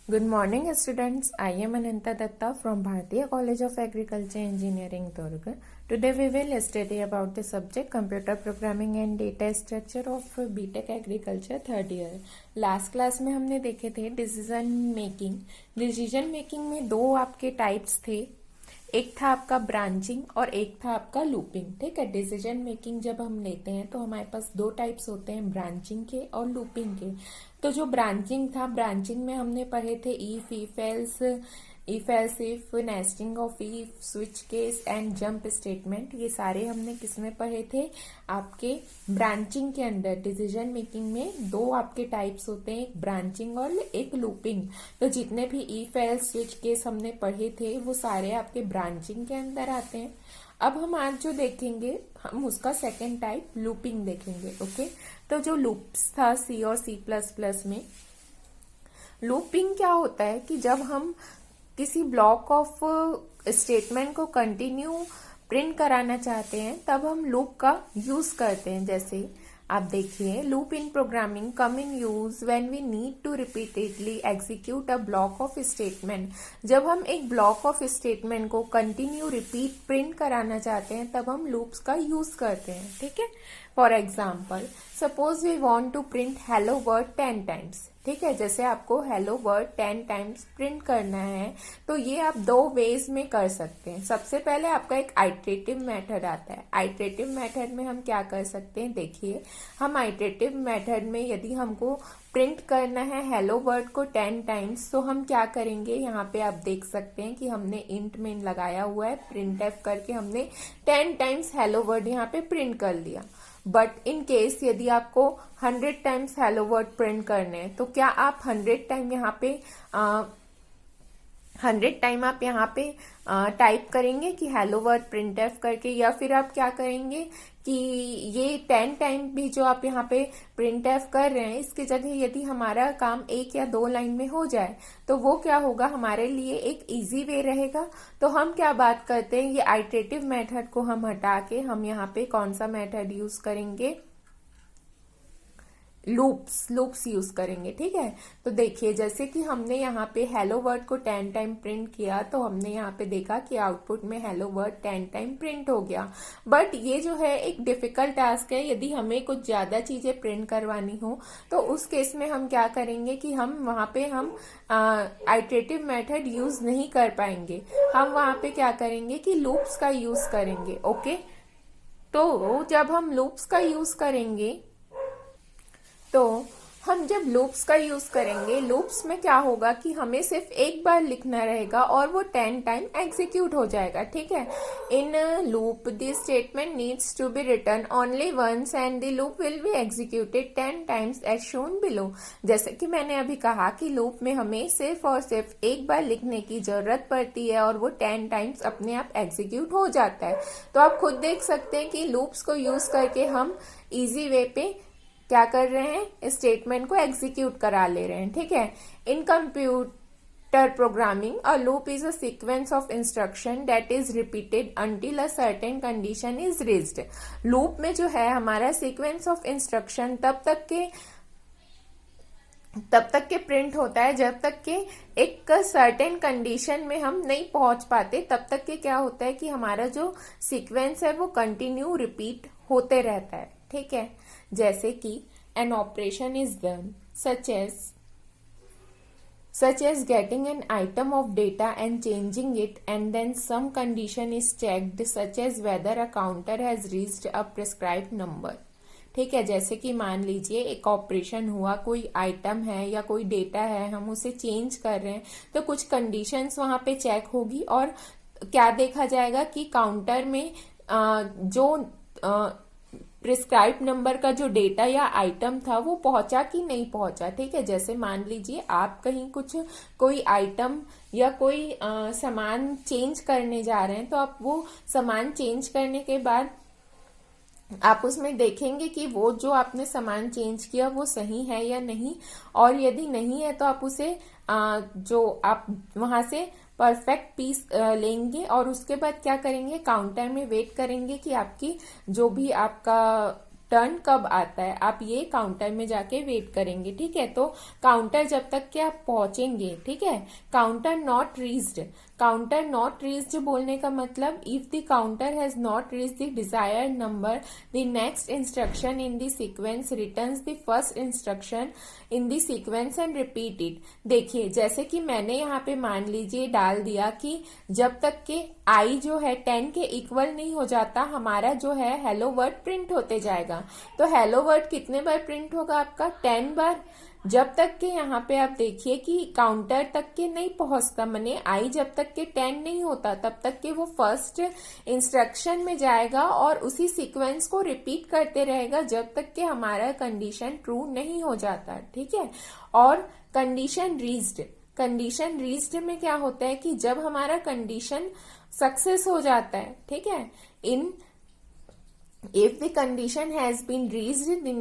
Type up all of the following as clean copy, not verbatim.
Good morning, students. I am Ananta Datta from Bharatiya College of Agriculture Engineering, Durg. Today we will study about the subject Computer Programming and Data Structure of BTech Agriculture third year. Last class में हमने देखे थे decision making. Decision making में दो आपके types थे. एक था आपका ब्रांचिंग और एक था आपका लूपिंग. ठीक है, डिसीजन मेकिंग जब हम लेते हैं तो हमारे पास दो टाइप्स होते हैं, ब्रांचिंग के और लूपिंग के. तो जो ब्रांचिंग था, ब्रांचिंग में हमने पढ़े थे if else if, nesting of if, switch case and jump statement. ये सारे हमने किसमें पढ़े थे? आपके ब्रांचिंग के अंदर. डिसीजन मेकिंग में दो आपके टाइप्स होते हैं, एक ब्रांचिंग और एक लूपिंग. तो जितने भी इफ एल्स स्विच केस हमने पढ़े थे वो सारे आपके ब्रांचिंग के अंदर आते हैं. अब हम आज जो देखेंगे हम उसका सेकेंड टाइप लूपिंग देखेंगे. ओके, तो जो लूप्स था सी और C++ में, लूपिंग क्या होता है कि जब हम किसी ब्लॉक ऑफ स्टेटमेंट को कंटिन्यू प्रिंट कराना चाहते हैं तब हम लूप का यूज करते हैं. जैसे आप देखिए, loop in programming come in use when we need to repeatedly execute a block of statement. जब हम एक ब्लॉक ऑफ स्टेटमेंट को कंटिन्यू रिपीट प्रिंट कराना चाहते हैं तब हम लूप्स का यूज करते हैं. ठीक है, for example suppose we want to print hello world 10 times. ठीक है, जैसे आपको हेलो वर्ड 10 टाइम्स प्रिंट करना है तो ये आप दो वेज में कर सकते हैं. सबसे पहले आपका एक आइटरेटिव मेथड आता है. आइटरेटिव मेथड में हम क्या कर सकते हैं? देखिए, हम आइटरेटिव मेथड में यदि हमको प्रिंट करना है हेलो वर्ड को 10 टाइम्स तो हम क्या करेंगे? यहाँ पे आप देख सकते हैं कि हमने इंट में लगाया हुआ है प्रिंट एफ करके, हमने 10 टाइम्स हेलो वर्ड यहाँ पे प्रिंट कर लिया. बट इन केस यदि आपको 100 टाइम्स हेलो वर्ड प्रिंट करने हैं तो क्या आप 100 टाइम यहाँ पे 100 टाइम आप यहाँ पे टाइप करेंगे कि हेलो वर्ड प्रिंट एफ करके, या फिर आप क्या करेंगे कि ये 10 टाइम भी जो आप यहाँ पे प्रिंट एफ कर रहे हैं इसकी जगह यदि हमारा काम एक या दो लाइन में हो जाए तो वो क्या होगा? हमारे लिए एक इजी वे रहेगा. तो हम क्या बात करते हैं, ये आइटरेटिव मेथड को हम हटा के हम यहाँ पे कौन सा मेथड यूज करेंगे? लूप्स यूज करेंगे. ठीक है, तो देखिए जैसे कि हमने यहाँ पे हेलो वर्ड को 10 टाइम प्रिंट किया तो हमने यहाँ पे देखा कि आउटपुट में हेलो वर्ड 10 टाइम प्रिंट हो गया. बट ये जो है एक डिफिकल्ट टास्क है. यदि हमें कुछ ज्यादा चीजें प्रिंट करवानी हो तो उस केस में हम क्या करेंगे कि हम वहां पे हम आइटरेटिव मेथड यूज नहीं कर पाएंगे. हम वहां पे क्या करेंगे कि लूप्स का यूज करेंगे. ओके, तो जब हम लूप्स का यूज करेंगे तो हम जब लूप्स का यूज करेंगे, लूप्स में क्या होगा कि हमें सिर्फ एक बार लिखना रहेगा और वो 10 टाइम एग्जीक्यूट हो जाएगा. ठीक है, in loop the statement needs to be written only once and the loop will be executed 10 times as shown below. जैसे कि मैंने अभी कहा कि लूप में हमें सिर्फ और सिर्फ एक बार लिखने की जरूरत पड़ती है और वो 10 टाइम्स अपने आप एग्जीक्यूट हो जाता है. तो आप खुद देख सकते हैं कि लूप्स को यूज करके हम इजी वे पे क्या कर रहे हैं? स्टेटमेंट को एग्जीक्यूट करा ले रहे हैं. ठीक है, इन computer programming a loop is a sequence of instruction that is repeated until a certain condition is reached. Loop में जो है हमारा सीक्वेंस ऑफ इंस्ट्रक्शन तब तक के प्रिंट होता है जब तक के एक सर्टेन कंडीशन में हम नहीं पहुंच पाते. तब तक के क्या होता है कि हमारा जो सीक्वेंस है वो कंटिन्यू रिपीट होते रहता है. ठीक है, जैसे कि an operation is done such as getting an item of data and changing it, and then some condition is checked such as whether a counter has reached a prescribed number. ठीक है, जैसे कि मान लीजिए एक ऑपरेशन हुआ, कोई item है या कोई डेटा है, हम उसे चेंज कर रहे हैं तो कुछ कंडीशंस वहां पे चेक होगी और क्या देखा जाएगा कि काउंटर में जो प्रिस्क्राइब नंबर का जो डेटा या आइटम था वो पहुंचा कि नहीं पहुंचा. ठीक है, जैसे मान लीजिए आप कहीं कोई आइटम या कोई सामान चेंज करने जा रहे हैं तो आप वो सामान चेंज करने के बाद आप उसमें देखेंगे कि वो जो आपने सामान चेंज किया वो सही है या नहीं, और यदि नहीं है तो आप उसे जो आप वहां से परफेक्ट पीस लेंगे और उसके बाद क्या करेंगे? काउंटर में वेट करेंगे कि आपकी जो भी आपका टर्न कब आता है, आप ये काउंटर में जाके वेट करेंगे, ठीक है। तो काउंटर जब तक कि आप पहुंचेंगे, ठीक है। Counter not reached, counter not reached बोलने का मतलब if the counter has not reached the desired number the next instruction in the sequence returns the first instruction in the sequence and repeat it. देखिए जैसे कि मैंने यहाँ पे मान लीजिए डाल दिया कि जब तक के आई जो है 10 के इक्वल नहीं हो जाता, हमारा जो है हेलो वर्ड प्रिंट होते जाएगा। तो हेलो वर्ड कितने बार प्रिंट होगा आपका, 10 बार। जब तक के यहाँ पे आप देखिए कि काउंटर तक के नहीं पहुंचता, माने आई जब तक के 10 नहीं होता तब तक के वो फर्स्ट इंस्ट्रक्शन में जाएगा और उसी सीक्वेंस को रिपीट करते रहेगा जब तक के हमारा कंडीशन ट्रू नहीं हो जाता, ठीक है। और कंडीशन रीच्ड, कंडीशन रीच्ड में क्या होता है कि जब हमारा कंडीशन सक्सेस हो जाता है, ठीक है, इन if the condition has been reached, the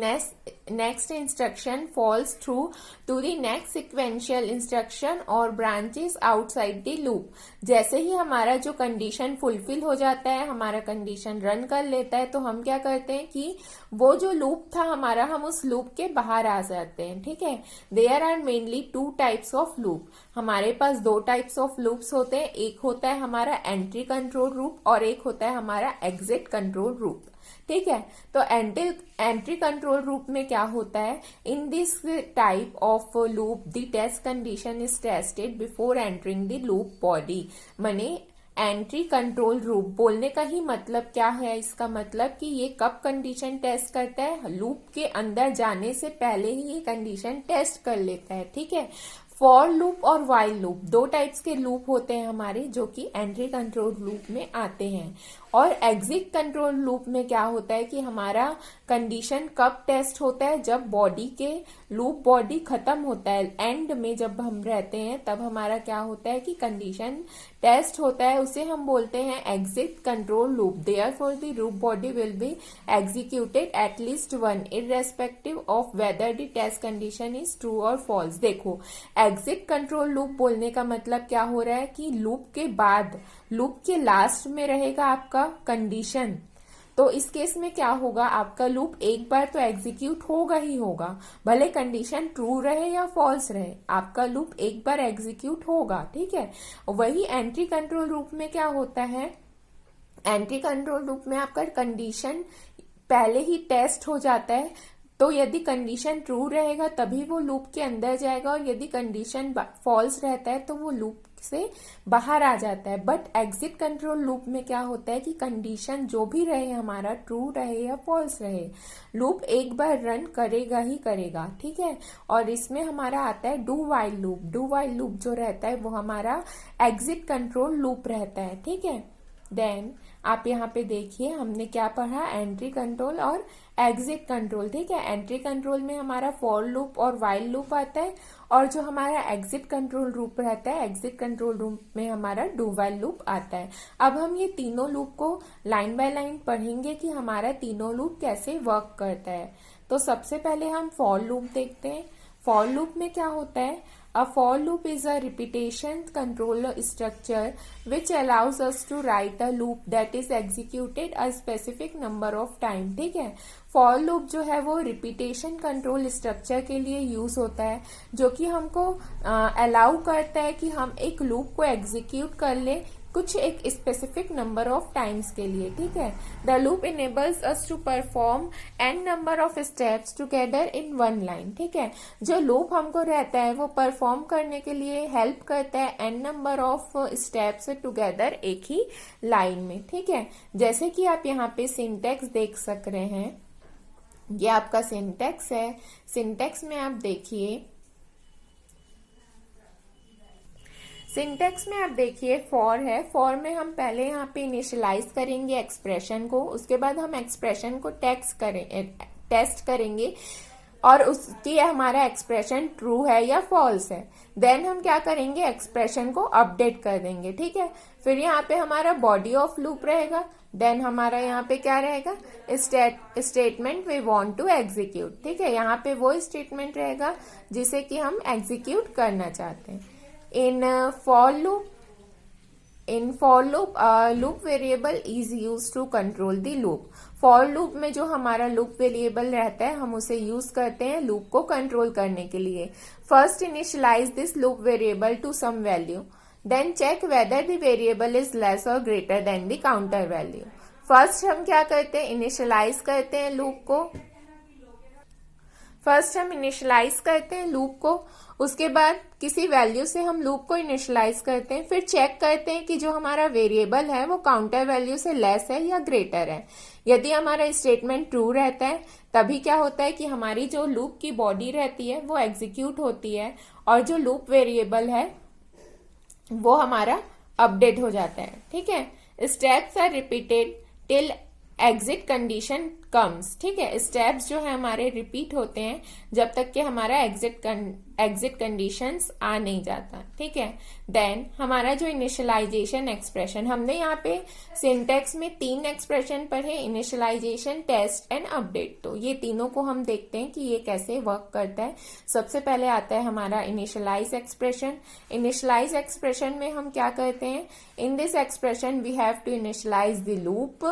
next instruction falls through to the next sequential instruction or branches outside the loop। जैसे ही हमारा जो कंडीशन फुलफिल हो जाता है, हमारा कंडीशन रन कर लेता है, तो हम क्या करते हैं कि वो जो लूप था हमारा, हम उस लूप के बाहर आ जाते हैं, ठीक है। There are mainly 2 types of loop, हमारे पास 2 टाइप्स ऑफ लूप्स होते हैं। एक होता है हमारा एंट्री कंट्रोल लूप और एक होता है हमारा एग्जिट कंट्रोल लूप, ठीक है। तो एंट्री कंट्रोल लूप में क्या होता है, in this type of loop the test condition is tested before entering the loop body. माने एंट्री कंट्रोल लूप बोलने का ही मतलब क्या है, इसका मतलब कि ये कब कंडीशन टेस्ट करता है, लूप के अंदर जाने से पहले ही ये कंडीशन टेस्ट कर लेता है, ठीक है। फॉर लूप और वाइल लूप 2 टाइप्स के लूप होते हैं हमारे, जो कि एंट्री कंट्रोल लूप में आते हैं। और एग्जिट कंट्रोल लूप में क्या होता है कि हमारा कंडीशन कब टेस्ट होता है, जब बॉडी के लूप बॉडी खत्म होता है, एंड में जब हम रहते हैं तब हमारा क्या होता है कि कंडीशन टेस्ट होता है, उसे हम बोलते हैं exit control loop. Therefore the loop body will be executed at least 1 irrespective of whether the test condition is true और फॉल्स। देखो एग्जिट कंट्रोल लूप बोलने का मतलब क्या हो रहा है कि लूप के बाद, लूप के लास्ट में रहेगा आपका कंडीशन। तो इस केस में क्या होगा, आपका लूप एक बार तो एग्जीक्यूट होगा ही होगा, भले कंडीशन ट्रू रहे या फॉल्स रहे, आपका लूप एक बार एग्जीक्यूट होगा, ठीक है। वही एंट्री कंट्रोल लूप में क्या होता है, एंट्री कंट्रोल लूप में आपका कंडीशन पहले ही टेस्ट हो जाता है, तो यदि कंडीशन ट्रू रहेगा तभी वो लूप के अंदर जाएगा, और यदि कंडीशन फॉल्स रहता है तो वो लूप से बाहर आ जाता है। बट एग्जिट कंट्रोल लूप में क्या होता है कि कंडीशन जो भी रहे हमारा, ट्रू रहे या फॉल्स रहे, लूप एक बार रन करेगा ही करेगा, ठीक है। और इसमें हमारा आता है do while loop. Do while loop जो रहता है वो हमारा एग्जिट कंट्रोल लूप रहता है, ठीक है। देन आप यहाँ पे देखिए हमने क्या पढ़ा, एंट्री कंट्रोल और एग्जिट कंट्रोल, ठीक है। एंट्री कंट्रोल में हमारा फॉर लूप और वाइल लूप आता है, और जो हमारा एग्जिट कंट्रोल लूप रहता है, एग्जिट कंट्रोल लूप में हमारा डू वाइल लूप आता है। अब हम ये तीनों लूप को लाइन बाय लाइन पढ़ेंगे कि हमारा तीनों लूप कैसे वर्क करता है। तो सबसे पहले हम फॉर लूप देखते हैं। फॉर लूप में क्या होता है, A for loop is a repetition control structure which allows us to write a loop that is executed a specific number of time, ठीक है। for loop जो है वो रिपीटेशन कंट्रोल स्ट्रक्चर के लिए यूज होता है, जो कि हमको अलाउ करता है कि हम एक लूप को एग्जीक्यूट कर ले कुछ एक स्पेसिफिक नंबर ऑफ टाइम्स के लिए, ठीक है। The loop enables us to perform n number of steps together in one line, ठीक है। जो लूप हमको रहता है वो परफॉर्म करने के लिए हेल्प करता है n number of steps together एक ही लाइन में, ठीक है। जैसे कि आप यहाँ पे सिंटेक्स देख सक रहे हैं, ये आपका सिंटेक्स है। सिंटेक्स में आप देखिए, सिंटेक्स में आप देखिए फॉर है, फॉर में हम पहले यहाँ पे इनिशियलाइज करेंगे एक्सप्रेशन को, उसके बाद हम एक्सप्रेशन को टेस्ट करेंगे और उसकी हमारा एक्सप्रेशन ट्रू है या फॉल्स है। देन हम क्या करेंगे, एक्सप्रेशन को अपडेट कर देंगे, ठीक है। फिर यहाँ पे हमारा बॉडी ऑफ लूप रहेगा। देन हमारा यहाँ पे क्या रहेगा, statement we want to execute, ठीक है। यहाँ पे वो स्टेटमेंट रहेगा जिसे कि हम एग्जीक्यूट करना चाहते हैं। In for loop in for loop loop variable is use to control the loop. For loop में जो हमारा लूप वेरिएबल रहता है हम उसे यूज करते हैं लूप को कंट्रोल करने के लिए। First initialize this loop variable to some value, then check whether the variable is less और greater than the counter value. First हम क्या करते हैं, इनिशियलाइज करते हैं लूप को। फर्स्ट हम इनिशियलाइज करते हैं लूप को, उसके बाद किसी वैल्यू से हम लूप को इनिशियलाइज करते हैं, फिर चेक करते हैं कि जो हमारा वेरिएबल है वो काउंटर वैल्यू से लेस है या ग्रेटर है। यदि हमारा स्टेटमेंट ट्रू रहता है तभी क्या होता है कि हमारी जो लूप की बॉडी रहती है वो एग्जीक्यूट होती है और जो लूप वेरिएबल है वो हमारा अपडेट हो जाता है। ठीक है, steps are repeated till exit condition comes. ठीक है, स्टेप्स जो है हमारे रिपीट होते हैं जब तक कि हमारा एग्जिट कंडीशंस आ नहीं जाता। ठीक है, देन हमारा जो इनिशियलाइजेशन एक्सप्रेशन, हमने यहाँ पे सिंटेक्स में 3 एक्सप्रेशन पढ़े, इनिशियलाइजेशन, टेस्ट एंड अपडेट। तो ये तीनों को हम देखते हैं कि ये कैसे वर्क करता है। सबसे पहले आता है हमारा इनिशियलाइज एक्सप्रेशन। इनिशियलाइज एक्सप्रेशन में हम क्या करते हैं, in this expression we have to initialize the loop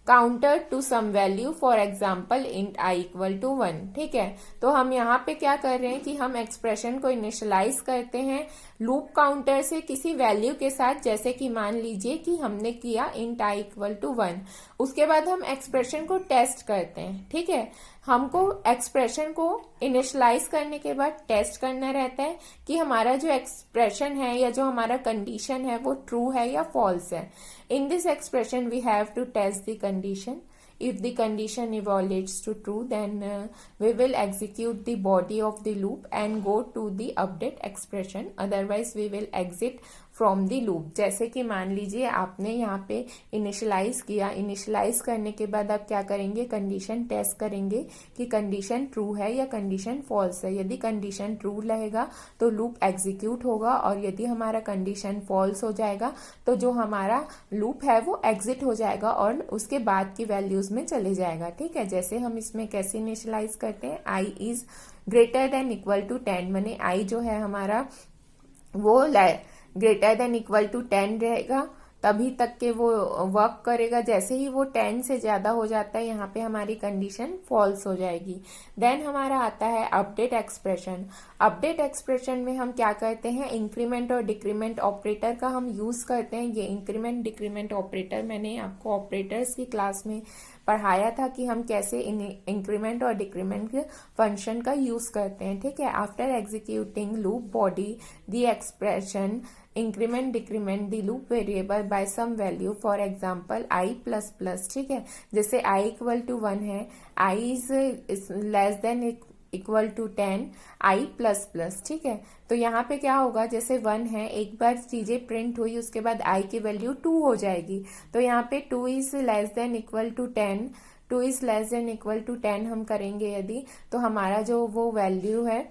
counter to some value, for example int i equal to 1। ठीक है, तो हम यहाँ पे क्या कर रहे हैं कि हम एक्सप्रेशन को इनिशियलाइज करते हैं लूप काउंटर से किसी वैल्यू के साथ, जैसे कि मान लीजिए कि हमने किया इंट आई इक्वल टू 1। उसके बाद हम एक्सप्रेशन को टेस्ट करते हैं। ठीक है, हमको एक्सप्रेशन को इनिशियलाइज करने के बाद टेस्ट करना रहता है कि हमारा जो एक्सप्रेशन है या जो हमारा कंडीशन है वो ट्रू है या फॉल्स है। In this expression we have to test the condition. If the condition evaluates to true, then we will execute the body of the loop and go to the update expression. Otherwise, we will exit from the loop. जैसे कि मान लीजिए आपने यहाँ पे initialise किया, initialise करने के बाद आप क्या करेंगे, कंडीशन टेस्ट करेंगे कि कंडीशन ट्रू है या कंडीशन फॉल्स है। यदि कंडीशन ट्रू रहेगा तो लूप एग्जीक्यूट होगा और यदि हमारा कंडीशन फॉल्स हो जाएगा तो जो हमारा लूप है वो एग्जिट हो जाएगा और उसके बाद की वैल्यूज में चले जाएगा। ठीक है, जैसे हम इसमें कैसे इनिशियलाइज करते हैं, I is greater than equal to 10, माने आई जो है हमारा वो ग्रेटर देन इक्वल टू 10 रहेगा तभी तक के वो वर्क करेगा। जैसे ही वो 10 से ज्यादा हो जाता है यहाँ पे हमारी कंडीशन फॉल्स हो जाएगी। देन हमारा आता है अपडेट एक्सप्रेशन। अपडेट एक्सप्रेशन में हम क्या करते हैं, इंक्रीमेंट और डिक्रीमेंट ऑपरेटर का हम यूज करते हैं। ये इंक्रीमेंट डिक्रीमेंट ऑपरेटर मैंने आपको ऑपरेटर्स की क्लास में पढ़ाया था कि हम कैसे इंक्रीमेंट और डिक्रीमेंट फंक्शन का यूज करते हैं। ठीक है, after executing loop body the expression increment decrement the loop variable by some value, for example I plus plus. ठीक है, जैसे आई इक्वल टू 1 है, I is less than equal to 10, I plus plus. ठीक है, तो यहाँ पे क्या होगा, जैसे 1 है, एक बार चीजें प्रिंट हुई उसके बाद आई की वैल्यू 2 हो जाएगी। तो यहाँ पे 2 is less than equal to 10, 2 is less than equal to 10 हम करेंगे यदि, तो हमारा जो वो वैल्यू है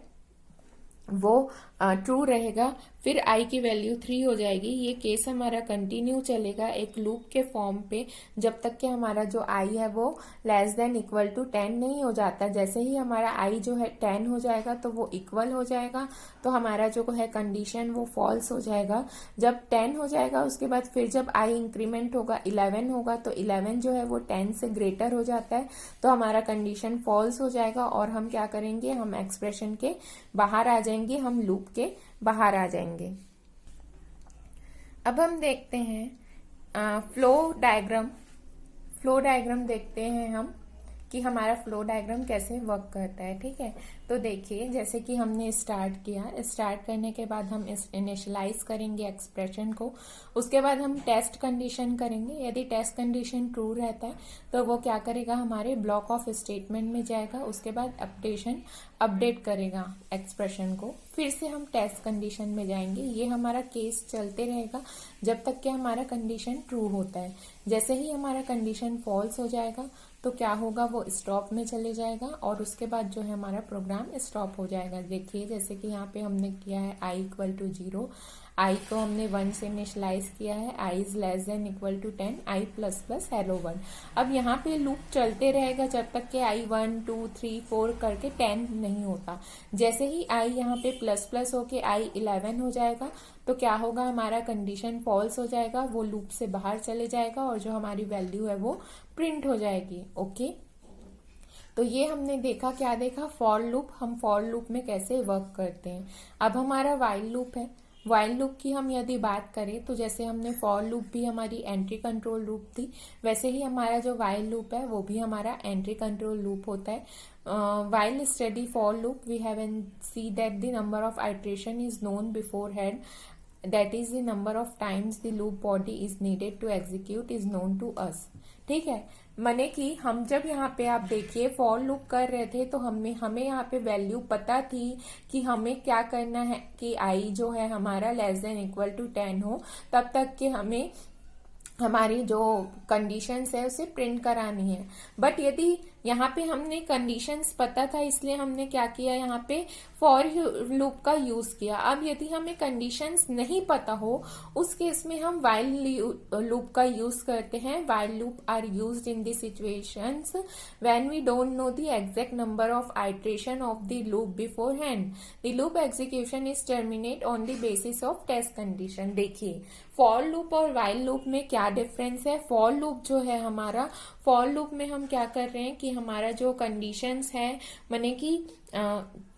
वो ट्रू रहेगा। फिर आई की वैल्यू 3 हो जाएगी। ये केस हमारा कंटिन्यू चलेगा एक लूप के फॉर्म पे जब तक कि हमारा जो आई है वो लेस देन इक्वल टू 10 नहीं हो जाता। जैसे ही हमारा आई जो है 10 हो जाएगा तो वो इक्वल हो जाएगा, तो हमारा जो है कंडीशन वो फॉल्स हो जाएगा। जब 10 हो जाएगा उसके बाद फिर जब आई इंक्रीमेंट होगा 11 होगा तो 11 जो है वो 10 से ग्रेटर हो जाता है, तो हमारा कंडीशन फॉल्स हो जाएगा और हम क्या करेंगे, हम एक्सप्रेशन के बाहर आ जाएंगे, हम लूप के बाहर आ जाएंगे। अब हम देखते हैं फ्लो डायग्राम। फ्लो डायग्राम देखते हैं हम कि हमारा फ्लो डायग्राम कैसे वर्क करता है। ठीक है, तो देखिए जैसे कि हमने स्टार्ट किया, स्टार्ट करने के बाद हम इनिशियलाइज करेंगे एक्सप्रेशन को, उसके बाद हम टेस्ट कंडीशन करेंगे। यदि टेस्ट कंडीशन ट्रू रहता है तो वो क्या करेगा, हमारे ब्लॉक ऑफ स्टेटमेंट में जाएगा, उसके बाद अपडेट करेगा एक्सप्रेशन को। फिर से हम टेस्ट कंडीशन में जाएंगे। ये हमारा केस चलते रहेगा जब तक कि हमारा कंडीशन ट्रू होता है। जैसे ही हमारा कंडीशन फॉल्स हो जाएगा तो क्या होगा, वो स्टॉप में चले जाएगा और उसके बाद जो है हमारा प्रोग्राम स्टॉप हो जाएगा। देखिए जैसे कि यहाँ पे हमने किया है आई इक्वल टू 0, आई को हमने 1 से इनिशियलाइज किया है, I is less than equal to 10, I plus plus hello 1। अब यहाँ पे लूप चलते रहेगा जब तक कि आई 1 2 3 4 करके 10 नहीं होता। जैसे ही आई यहाँ पे प्लस प्लस होके आई 11 हो जाएगा तो क्या होगा, हमारा कंडीशन फॉल्स हो जाएगा, वो लूप से बाहर चले जाएगा और जो हमारी वैल्यू है वो प्रिंट हो जाएगी। ओके, तो ये हमने देखा, क्या देखा, फॉर लूप। हम फॉर लूप में कैसे वर्क करते हैं। अब हमारा वाइल लूप है। वाइल लूप की हम यदि बात करें तो जैसे हमने फॉर लूप भी हमारी एंट्री कंट्रोल लूप थी, वैसे ही हमारा जो वाइल लूप है वो भी हमारा एंट्री कंट्रोल लूप होता है। While study for loop we have and see that the number of iteration is known beforehand, that is the number of times the loop body is needed to execute is known to us। ठीक है, माने कि हम जब यहाँ पे आप देखिए फॉर लूप कर रहे थे तो हमें यहाँ पे वैल्यू पता थी कि हमें क्या करना है कि आई जो है हमारा लेस देन इक्वल टू 10 हो, तब तक कि हमें हमारी जो कंडीशंस है उसे प्रिंट करानी है। बट यदि यहाँ पे हमने कंडीशंस पता था इसलिए हमने क्या किया, यहाँ पे फॉर लूप का यूज किया। अब यदि हमें कंडीशंस नहीं पता हो उस केस में हम वाइल लूप का यूज करते हैं। While loop are used in the situations when we don't know the exact number of iteration of the loop beforehand. The loop execution is terminate on the basis of test condition. देखिए for loop और while loop में क्या difference है। For loop जो है हमारा, for loop में हम क्या कर रहे हैं कि हमारा जो कंडीशंस है, माने कि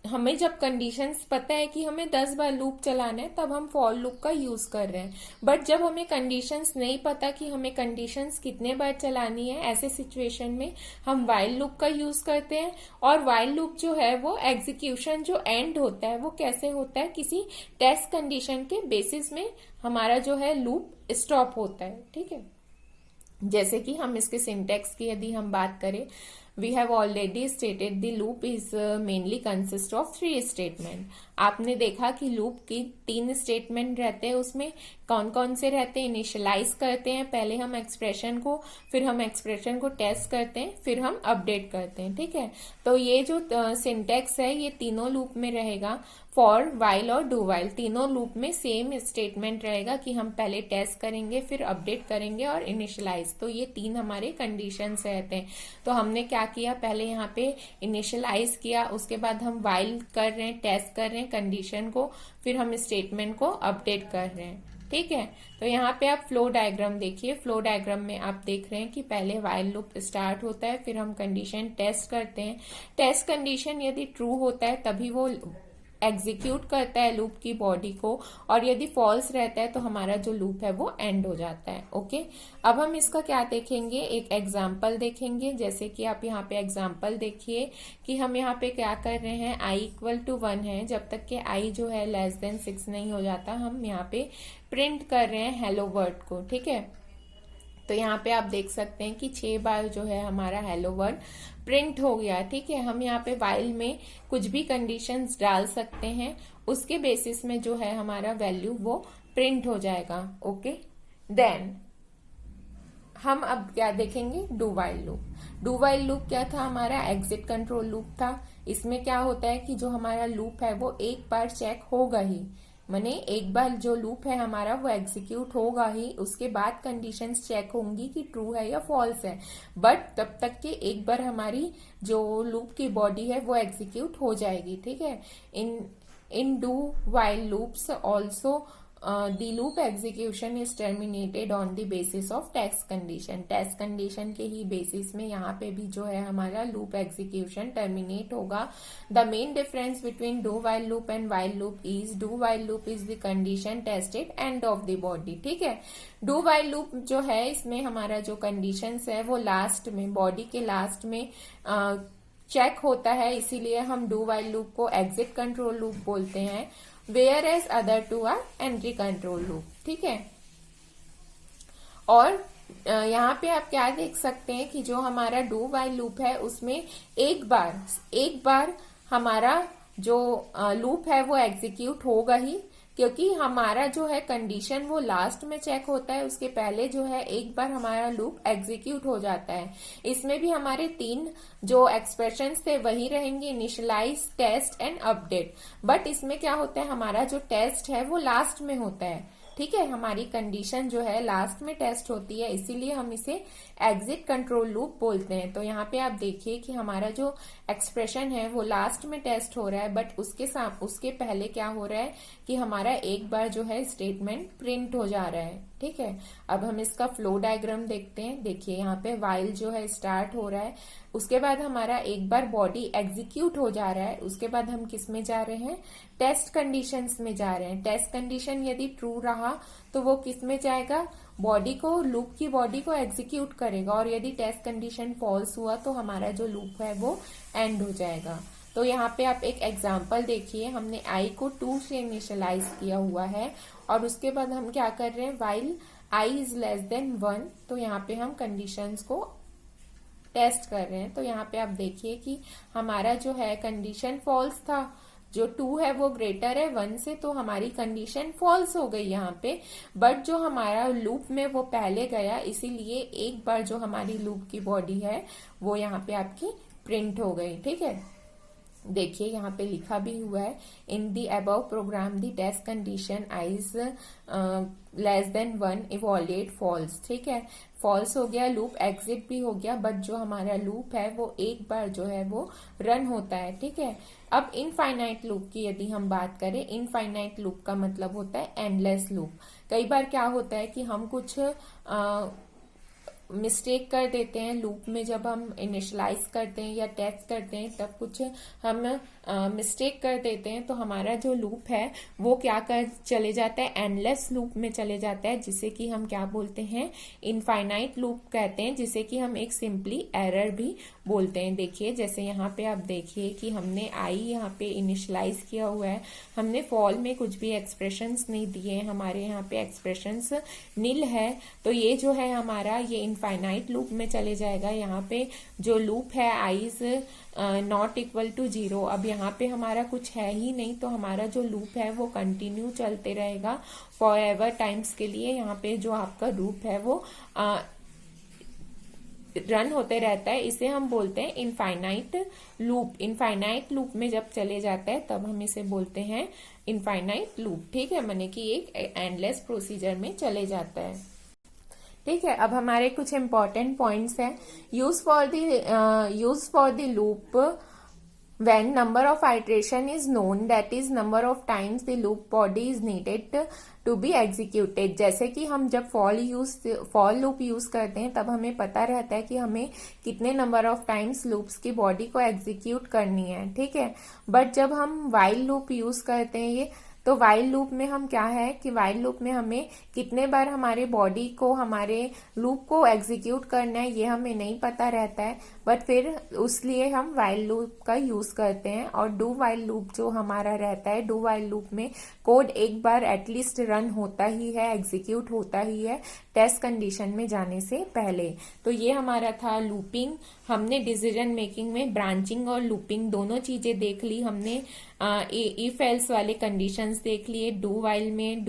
हमें जब कंडीशंस पता है कि हमें 10 बार लूप चलाना है तब हम फॉर लूप का यूज कर रहे हैं। बट जब हमें कंडीशंस नहीं पता कि हमें कंडीशंस कितने बार चलानी है, ऐसे सिचुएशन में हम वाइल लूप का यूज करते हैं। और वाइल लूप जो है वो एग्जीक्यूशन जो एंड होता है वो कैसे होता है, किसी टेस्ट कंडीशन के बेसिस में हमारा जो है लूप स्टॉप होता है। ठीक है, जैसे कि हम इसके सिंटेक्स की यदि हम बात करें, we have already stated the loop is mainly consist of 3 statement. आपने देखा कि लूप की 3 स्टेटमेंट रहते हैं। उसमें कौन कौन से रहते हैं, इनिशियलाइज करते हैं पहले हम एक्सप्रेशन को, फिर हम एक्सप्रेशन को टेस्ट करते हैं, फिर हम अपडेट करते हैं। ठीक है, तो ये जो सिंटेक्स है ये तीनों लूप में रहेगा। फॉर, वाइल और डू वाइल तीनों लूप में सेम स्टेटमेंट रहेगा कि हम पहले टेस्ट करेंगे, फिर अपडेट करेंगे और इनिशियलाइज। तो ये 3 हमारे कंडीशंस रहते हैं। तो हमने क्या किया, पहले यहाँ पे इनिशियलाइज किया, उसके बाद हम वाइल कर रहे हैं, टेस्ट कर रहे हैं कंडीशन को, फिर हम स्टेटमेंट को अपडेट कर रहे हैं। ठीक है, तो यहाँ पे आप फ्लो डायग्राम देखिए। फ्लो डायग्राम में आप देख रहे हैं कि पहले वाइल लूप स्टार्ट होता है, फिर हम कंडीशन टेस्ट करते हैं। टेस्ट कंडीशन यदि ट्रू होता है तभी वो एग्जीक्यूट करता है लूप की बॉडी को, और यदि फॉल्स रहता है तो हमारा जो लूप है वो एंड हो जाता है। ओके, अब हम इसका क्या देखेंगे, एक एग्जाम्पल देखेंगे। जैसे कि आप यहाँ पे एग्जाम्पल देखिए कि हम यहाँ पे क्या कर रहे हैं, आई इक्वल टू 1 है, जब तक कि आई जो है लेस देन 6 नहीं हो जाता हम यहाँ पे प्रिंट कर रहे हैं हेलो वर्ड को। ठीक है, तो यहाँ पे आप देख सकते हैं कि 6 बार जो है हमारा हेलो वर्ड प्रिंट हो गया। ठीक है, हम यहाँ पे वाइल में कुछ भी कंडीशंस डाल सकते हैं, उसके बेसिस में जो है हमारा वैल्यू वो प्रिंट हो जाएगा। ओके, देन हम अब क्या देखेंगे, do while loop. Do while loop क्या था, हमारा एग्जिट कंट्रोल लूप था। इसमें क्या होता है कि जो हमारा लूप है वो एक बार चेक होगा ही, माने एक बार जो लूप है हमारा वो एग्जीक्यूट होगा ही, उसके बाद कंडीशंस चेक होंगी कि ट्रू है या फॉल्स है। बट तब तक कि एक बार हमारी जो लूप की बॉडी है वो एग्जीक्यूट हो जाएगी। ठीक है, in do while loops also the loop execution is terminated on the basis of text condition। Test condition के ही बेसिस में यहाँ पे भी जो है हमारा लूप एग्जीक्यूशन टर्मिनेट होगा। The main difference between do while loop and while loop is, do while loop is the condition tested end of the body. ठीक है, डू वाइल लूप जो है इसमें हमारा जो कंडीशंस है वो लास्ट में, बॉडी के लास्ट में चेक होता है, इसीलिए हम डू वाइल लूप को एग्जिट कंट्रोल लूप बोलते हैं। Whereas other two are entry control loop. ठीक है, और यहाँ पे आप क्या देख सकते हैं कि जो हमारा डू वाइल लूप है उसमें एक बार हमारा जो लूप है वो एग्जीक्यूट होगा ही, क्योंकि हमारा जो है कंडीशन वो लास्ट में चेक होता है, उसके पहले जो है एक बार हमारा लूप एग्जीक्यूट हो जाता है। इसमें भी हमारे 3 जो एक्सप्रेशंस थे वही रहेंगे, initialize, test and update. But इसमें क्या होता है, हमारा जो टेस्ट है वो लास्ट में होता है। ठीक है, हमारी कंडीशन जो है लास्ट में टेस्ट होती है, इसीलिए हम इसे एग्जिट कंट्रोल लूप बोलते हैं। तो यहाँ पे आप देखिए कि हमारा जो एक्सप्रेशन है वो लास्ट में टेस्ट हो रहा है, बट उसके पहले क्या हो रहा है कि हमारा एक बार जो है स्टेटमेंट प्रिंट हो जा रहा है। ठीक है, अब हम इसका फ्लो डायग्राम देखते हैं। देखिए यहाँ पे वाइल जो है स्टार्ट हो रहा है, उसके बाद हमारा एक बार बॉडी एग्जीक्यूट हो जा रहा है, उसके बाद हम किस में जा रहे हैं, टेस्ट कंडीशंस में जा रहे हैं। टेस्ट कंडीशन यदि ट्रू रहा तो वो किस में जाएगा, बॉडी को, लूप की बॉडी को एग्जीक्यूट करेगा, और यदि टेस्ट कंडीशन फॉल्स हुआ तो हमारा जो लूप है वो एंड हो जाएगा। तो यहाँ पे आप एक एग्जांपल देखिए, हमने आई को 2 से इनिशियलाइज किया हुआ है, और उसके बाद हम क्या कर रहे हैं, while I is less than 1, तो यहाँ पे हम कंडीशंस को टेस्ट कर रहे हैं। तो यहाँ पे आप देखिए कि हमारा जो है कंडीशन फॉल्स था, जो 2 है वो ग्रेटर है 1 से, तो हमारी कंडीशन फॉल्स हो गई यहाँ पे। बट जो हमारा लूप में वो पहले गया, इसीलिए एक बार जो हमारी लूप की बॉडी है वो यहाँ पे आपकी प्रिंट हो गई। ठीक है, देखिए यहाँ पे लिखा भी हुआ है, in the above program the test condition I is less than 1 evaluate false. ठीक है, फॉल्स हो गया, लूप एग्जिट भी हो गया, बट जो हमारा लूप है वो एक बार जो है वो रन होता है। ठीक है, अब इनफाइनाइट लूप की यदि हम बात करें, इनफाइनाइट लूप का मतलब होता है एंडलेस लूप। कई बार क्या होता है कि हम कुछ मिस्टेक कर देते हैं लूप में, जब हम इनिशियलाइज करते हैं या टेस्ट करते हैं तब कुछ हम मिस्टेक कर देते हैं, तो हमारा जो लूप है वो क्या कर चले जाता है, एंडलेस लूप में चले जाता है, जिसे कि हम क्या बोलते हैं, इनफाइनाइट लूप कहते हैं, जिसे कि हम एक सिंपली एरर भी बोलते हैं। देखिए जैसे यहाँ पे आप देखिए कि हमने आई यहाँ पे इनिशियलाइज किया हुआ है, हमने फॉल में कुछ भी एक्सप्रेशंस नहीं दिए, हमारे यहाँ पे एक्सप्रेशंस नील है, तो ये जो है हमारा ये इनफाइनाइट लूप में चले जाएगा। यहाँ पे जो लूप है I is not equal to 0, अब यहाँ पे हमारा कुछ है ही नहीं, तो हमारा जो लूप है वो कंटिन्यू चलते रहेगा फॉर एवर टाइम्स के लिए। यहाँ पे जो आपका लूप है वो रन होते रहता है, इसे हम बोलते हैं इनफाइनाइट लूप। इनफाइनाइट लूप में जब चले जाता है तब हम इसे बोलते हैं इनफाइनाइट लूप। ठीक है, माने कि एक एंडलेस प्रोसीजर में चले जाता है। ठीक है, अब हमारे कुछ इंपॉर्टेंट पॉइंट्स हैं। Use for the loop when number of iteration is known, that is number of times the loop body is needed to be executed। जैसे कि हम जब फॉर लूप यूज करते हैं तब हमें पता रहता है कि हमें कितने नंबर ऑफ टाइम्स लूप्स की बॉडी को एग्जीक्यूट करनी है। ठीक है, बट जब हम वाइल लूप यूज करते हैं ये, तो वाइल लूप में हम क्या है कि वाइल लूप में हमें कितने बार हमारे बॉडी को, हमारे लूप को एग्जीक्यूट करना है ये हमें नहीं पता रहता है, बट फिर उसलिए हम वाइल लूप का यूज करते हैं। और डू वाइल लूप जो हमारा रहता है, डू वाइल लूप में कोड एक बार एटलीस्ट रन होता ही है, एग्जीक्यूट होता ही है टेस्ट कंडीशन में जाने से पहले। तो ये हमारा था लूपिंग। हमने डिसीजन मेकिंग में ब्रांचिंग और लूपिंग दोनों चीजें देख ली हमने। इफ एल्स वाले कंडीशंस देख लिए, डू वाइल में,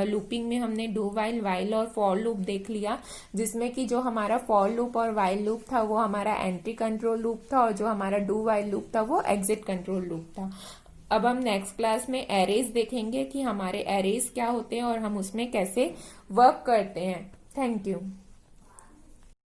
लूपिंग में हमने डू वाइल, वाइल और फॉर लूप देख लिया, जिसमें कि जो हमारा फॉर लूप और वाइल लूप था वो हमारा एंट्री कंट्रोल लूप था, और जो हमारा डू वाइल लूप था वो एग्जिट कंट्रोल लूप था। अब हम नेक्स्ट क्लास में एरेज देखेंगे कि हमारे एरेज क्या होते हैं और हम उसमें कैसे वर्क करते हैं। Thank you.